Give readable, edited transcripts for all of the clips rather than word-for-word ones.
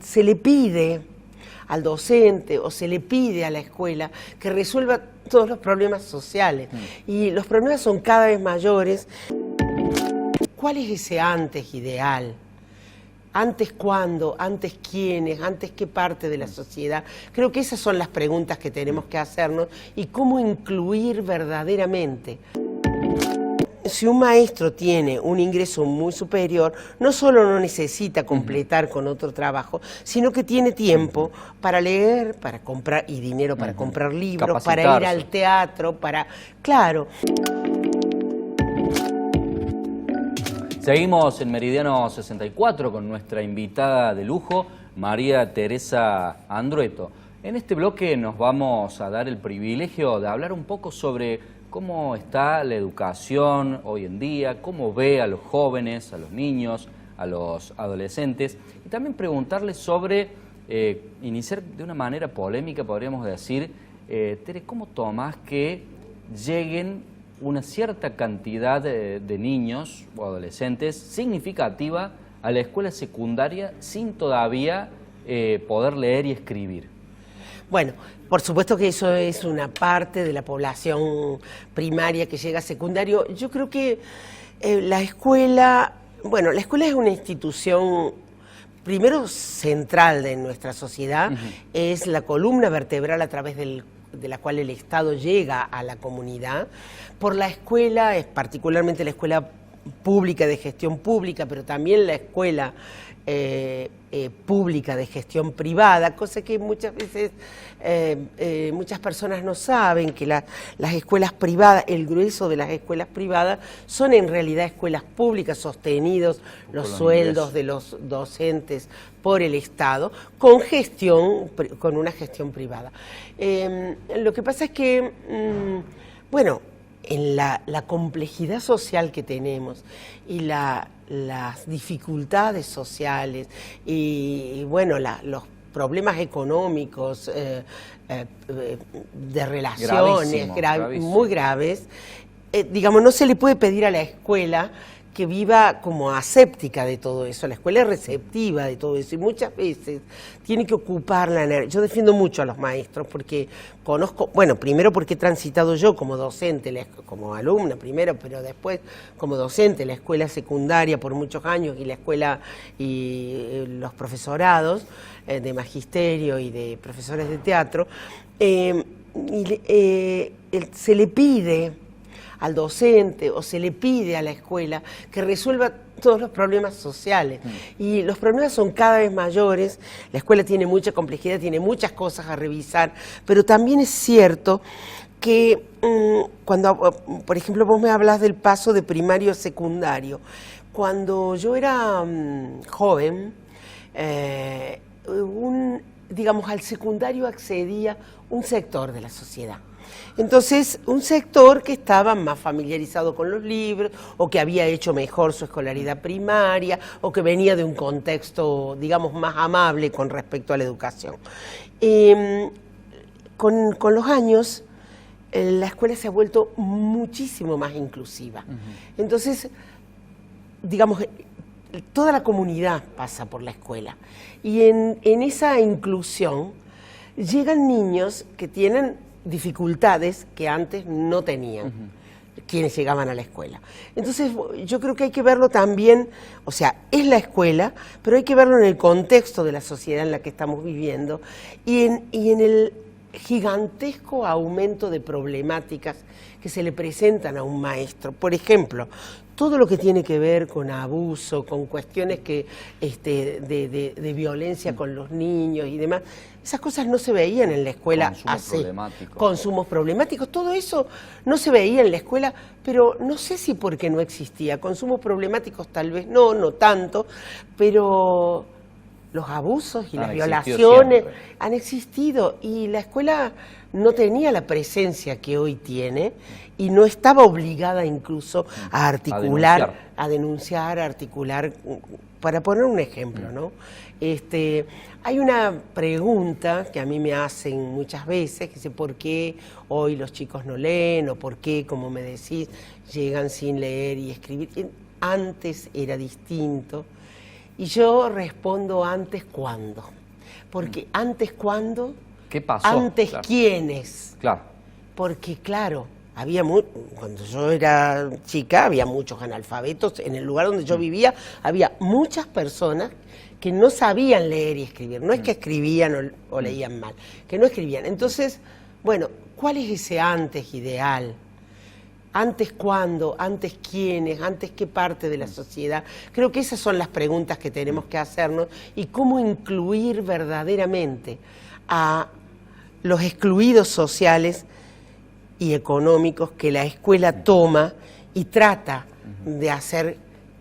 se le pide al docente o se le pide a la escuela que resuelva todos los problemas sociales. Y los problemas son cada vez mayores. ¿Cuál es ese antes ideal? ¿Antes cuándo? ¿Antes quiénes? ¿Antes qué parte de la sociedad? Creo que esas son las preguntas que tenemos que hacernos y cómo incluir verdaderamente. Si un maestro tiene un ingreso muy superior, no solo no necesita completar con otro trabajo, sino que tiene tiempo para leer, para comprar, y dinero para comprar libros, para ir al teatro, para... Claro. Seguimos en Meridiano 64 con nuestra invitada de lujo, María Teresa Andrueto. En este bloque nos vamos a dar el privilegio de hablar un poco sobre cómo está la educación hoy en día, cómo ve a los jóvenes, a los niños, a los adolescentes, y también preguntarles sobre, iniciar de una manera polémica, podríamos decir, Tere, ¿cómo tomás que lleguen una cierta cantidad de niños o adolescentes significativa a la escuela secundaria sin todavía poder leer y escribir? Bueno, por supuesto que eso es una parte de la población primaria que llega a secundario. Yo creo que la escuela es una institución, primero, central de nuestra sociedad, es la columna vertebral a través de la cual el Estado llega a la comunidad. Por la escuela, particularmente la escuela pública de gestión pública, pero también la escuela pública de gestión privada, cosa que muchas veces muchas personas no saben, que las escuelas privadas, el grueso de las escuelas privadas son en realidad escuelas públicas sostenidos los sueldos de los docentes por el Estado, con una gestión privada. Lo que pasa es que, en la complejidad social que tenemos y las dificultades sociales y los problemas económicos de relaciones muy graves, no se le puede pedir a la escuela que viva como aséptica de todo eso. La escuela es receptiva de todo eso y muchas veces tiene que ocuparla. Yo defiendo mucho a los maestros porque conozco, primero porque he transitado yo como docente, como alumna primero, pero después como docente la escuela secundaria por muchos años y la escuela y los profesorados de magisterio y de profesores de teatro, se le pide al docente o se le pide a la escuela que resuelva todos los problemas sociales. Y los problemas son cada vez mayores, la escuela tiene mucha complejidad, tiene muchas cosas a revisar, pero también es cierto que cuando, por ejemplo, vos me hablas del paso de primario a secundario, cuando yo era joven, al secundario accedía un sector de la sociedad. Entonces, un sector que estaba más familiarizado con los libros, o que había hecho mejor su escolaridad primaria, o que venía de un contexto, más amable con respecto a la educación. Con los años, la escuela se ha vuelto muchísimo más inclusiva. Entonces, toda la comunidad pasa por la escuela. Y en esa inclusión llegan niños que tienen dificultades que antes no tenían quienes llegaban a la escuela. Entonces yo creo que hay que verlo también, es la escuela, pero hay que verlo en el contexto de la sociedad en la que estamos viviendo y en el gigantesco aumento de problemáticas que se le presentan a un maestro. Por ejemplo, todo lo que tiene que ver con abuso, con cuestiones de violencia con los niños y demás, esas cosas no se veían en la escuela. Consumos problemáticos, todo eso no se veía en la escuela, pero no sé si porque no existía. Consumos problemáticos tal vez no tanto, pero los abusos y las violaciones han existido y la escuela no tenía la presencia que hoy tiene y no estaba obligada incluso a articular, a denunciar, a articular, para poner un ejemplo, ¿no? Hay una pregunta que a mí me hacen muchas veces, que dice ¿por qué hoy los chicos no leen? O ¿por qué, como me decís, llegan sin leer y escribir? Antes era distinto. Y yo respondo antes cuándo. Porque antes cuándo, ¿qué pasó? antes Claro. quiénes. Claro. Porque claro, cuando yo era chica había muchos analfabetos. En el lugar donde yo vivía había muchas personas que no sabían leer y escribir. No es que escribían o leían mal, que no escribían. Entonces, bueno, ¿cuál es ese antes ideal? ¿Antes cuándo? ¿Antes quiénes? ¿Antes qué parte de la sociedad? Creo que esas son las preguntas que tenemos que hacernos y cómo incluir verdaderamente a los excluidos sociales y económicos que la escuela toma y trata de hacer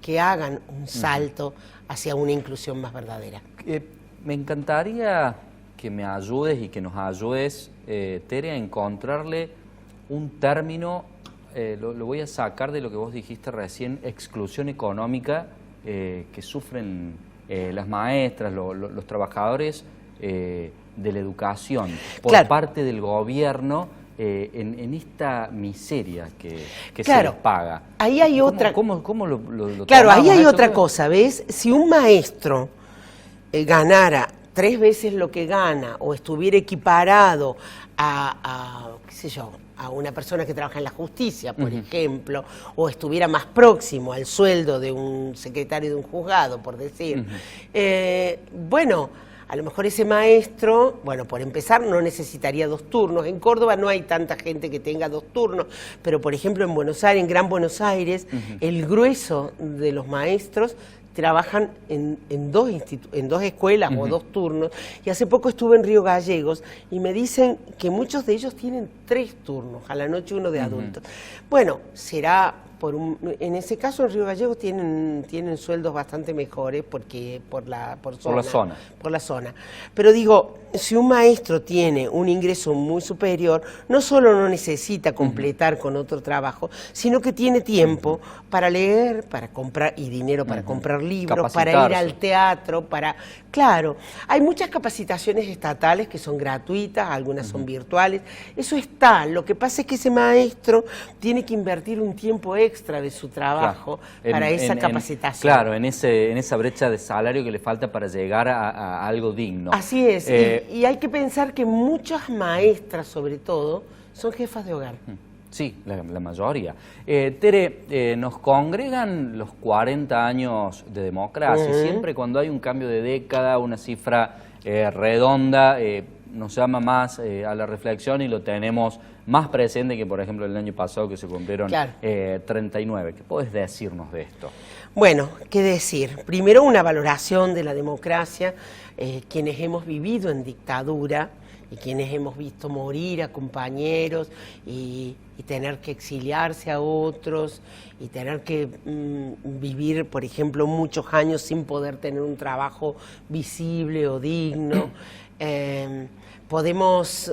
que hagan un salto hacia una inclusión más verdadera. Me encantaría que me ayudes y que nos ayudes, Tere, a encontrarle un término, lo voy a sacar de lo que vos dijiste recién, exclusión económica que sufren las maestras, los trabajadores de la educación por Claro. parte del gobierno en esta miseria que Claro. se les paga. Ahí hay otra... ¿Cómo lo Claro, ahí tomamos hay esto? otra cosa, ¿ves? Si un maestro ganara 3 veces lo que gana o estuviera equiparado qué sé yo, a una persona que trabaja en la justicia, por ejemplo, o estuviera más próximo al sueldo de un secretario de un juzgado, por decir, bueno, a lo mejor ese maestro, bueno, por empezar, no necesitaría 2 turnos. En Córdoba no hay tanta gente que tenga 2 turnos, pero por ejemplo en Buenos Aires, en Gran Buenos Aires, el grueso de los maestros trabajan en dos escuelas o 2 turnos. Y hace poco estuve en Río Gallegos y me dicen que muchos de ellos tienen 3 turnos, a la noche uno de adultos. Bueno, será... en ese caso en Río Gallegos tienen sueldos bastante mejores porque por la zona. Pero digo, si un maestro tiene un ingreso muy superior, no solo no necesita completar con otro trabajo, sino que tiene tiempo para leer, para comprar y dinero para comprar libros, para ir al teatro, Claro, hay muchas capacitaciones estatales que son gratuitas, algunas son virtuales, eso está. Lo que pasa es que ese maestro tiene que invertir un tiempo extra de su trabajo para esa capacitación. Claro, en esa brecha de salario que le falta para llegar a algo digno. Así es, y hay que pensar que muchas maestras, sobre todo, son jefas de hogar. Sí, la mayoría. Tere, nos congregan los 40 años de democracia. Siempre cuando hay un cambio de década, una cifra redonda, nos llama más a la reflexión y lo tenemos más presente que, por ejemplo, el año pasado que se cumplieron 39. ¿Qué podés decirnos de esto? Bueno, ¿qué decir? Primero, una valoración de la democracia. Quienes hemos vivido en dictadura y quienes hemos visto morir a compañeros y tener que exiliarse a otros y tener que vivir, por ejemplo, muchos años sin poder tener un trabajo visible o digno. Podemos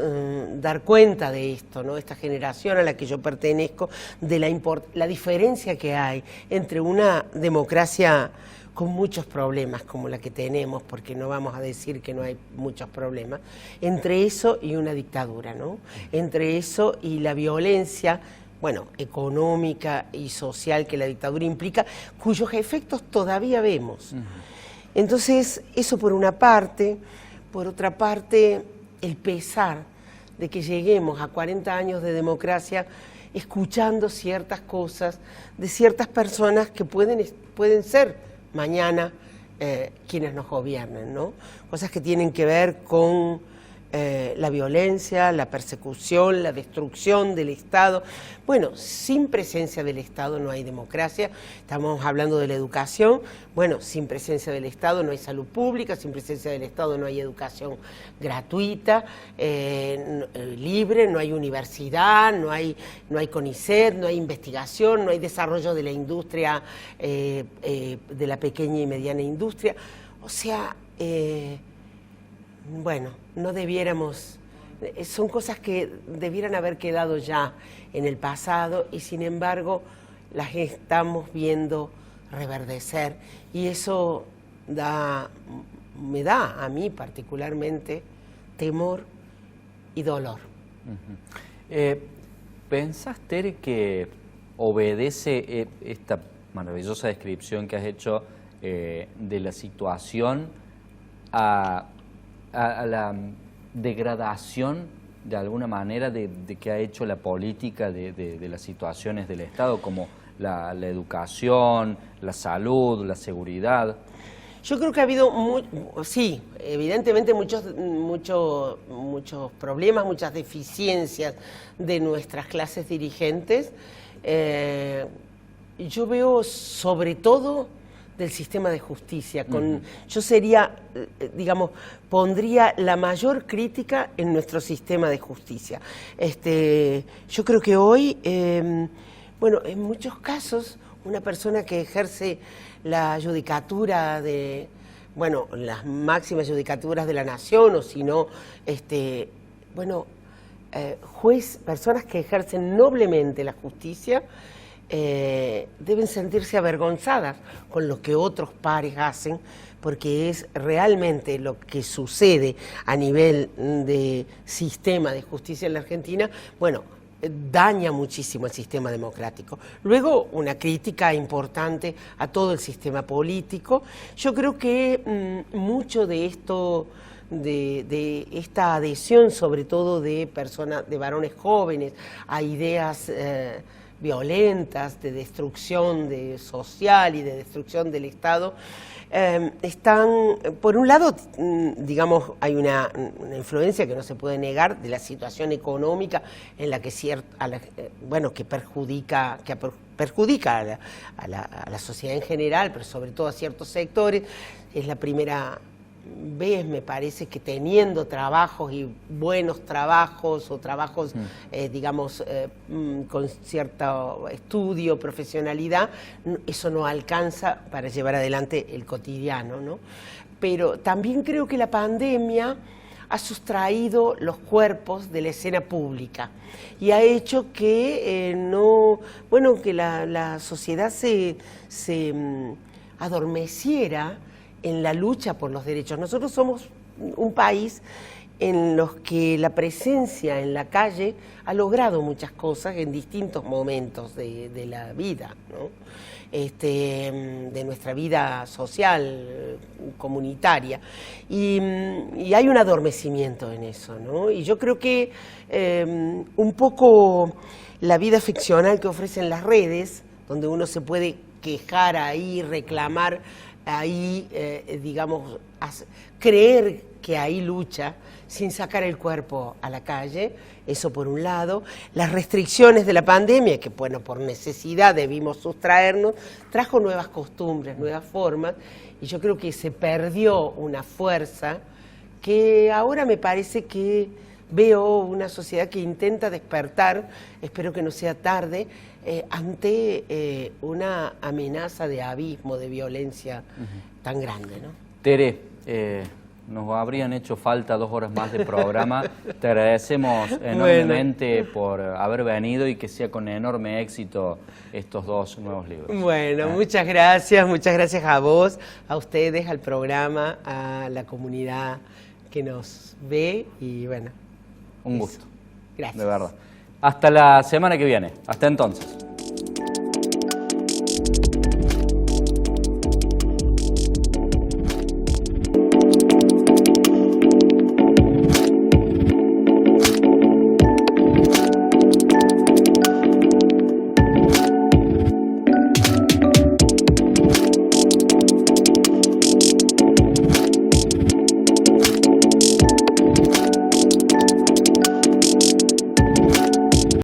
dar cuenta de esto, ¿no? Esta generación a la que yo pertenezco, de la diferencia que hay entre una democracia con muchos problemas como la que tenemos, porque no vamos a decir que no hay muchos problemas, entre eso y una dictadura, ¿no? Entre eso y la violencia, bueno, económica y social que la dictadura implica, cuyos efectos todavía vemos. Entonces, eso por una parte. Por otra parte, el pesar de que lleguemos a 40 años de democracia escuchando ciertas cosas de ciertas personas que pueden ser mañana quienes nos gobiernen, ¿no? Cosas que tienen que ver con la violencia, la persecución, la destrucción del Estado. Bueno, sin presencia del Estado no hay democracia. Estamos hablando de la educación. Bueno, sin presencia del Estado no hay salud pública, sin presencia del Estado no hay educación gratuita, libre, no hay universidad, no hay CONICET, no hay investigación, no hay desarrollo de la industria, de la pequeña y mediana industria. O sea, bueno, no debiéramos, son cosas que debieran haber quedado ya en el pasado y sin embargo las estamos viendo reverdecer y eso me da a mí particularmente temor y dolor. ¿Pensás, Tere, que obedece esta maravillosa descripción que has hecho de la situación a la degradación de alguna manera de que ha hecho la política de las situaciones del Estado, como la educación, la salud, la seguridad? Yo creo que ha habido, sí, evidentemente muchos problemas, muchas deficiencias de nuestras clases dirigentes. Yo veo sobre todo del sistema de justicia. Yo sería, digamos, pondría la mayor crítica en nuestro sistema de justicia. Yo creo que hoy, bueno, en muchos casos, una persona que ejerce la judicatura de, bueno, las máximas judicaturas de la nación, o si no, personas que ejercen noblemente la justicia, deben sentirse avergonzadas con lo que otros pares hacen, porque es realmente lo que sucede a nivel de sistema de justicia en la Argentina, bueno, daña muchísimo el sistema democrático. Luego, una crítica importante a todo el sistema político. Yo creo que mucho de esto, de esta adhesión, sobre todo de personas, de varones jóvenes, a ideas violentas, de destrucción social y de destrucción del Estado, están, por un lado, digamos, hay una influencia que no se puede negar de la situación económica en la que que perjudica a la sociedad en general, pero sobre todo a ciertos sectores. Es la primera vez, me parece, que teniendo trabajos y buenos trabajos o trabajos, digamos, con cierto estudio, profesionalidad, eso no alcanza para llevar adelante el cotidiano, ¿no? Pero también creo que la pandemia ha sustraído los cuerpos de la escena pública y ha hecho que que la sociedad se adormeciera en la lucha por los derechos. Nosotros somos un país en los que la presencia en la calle ha logrado muchas cosas en distintos momentos de la vida, ¿no? De nuestra vida social, comunitaria. Y hay un adormecimiento en eso, ¿no? Y yo creo que un poco la vida ficcional que ofrecen las redes, donde uno se puede quejar ahí, reclamar ahí, digamos, creer que hay lucha sin sacar el cuerpo a la calle, eso por un lado. Las restricciones de la pandemia, que bueno, por necesidad debimos sustraernos, trajo nuevas costumbres, nuevas formas, y yo creo que se perdió una fuerza que ahora me parece que veo una sociedad que intenta despertar, espero que no sea tarde, ante una amenaza de abismo, de violencia tan grande, ¿no? Tere, nos habrían hecho falta 2 horas más de programa. Te agradecemos enormemente por haber venido y que sea con enorme éxito estos 2 nuevos libros. Bueno, muchas gracias a vos, a ustedes, al programa, a la comunidad que nos ve y bueno. Un gusto. Gracias. De verdad. Hasta la semana que viene. Hasta entonces.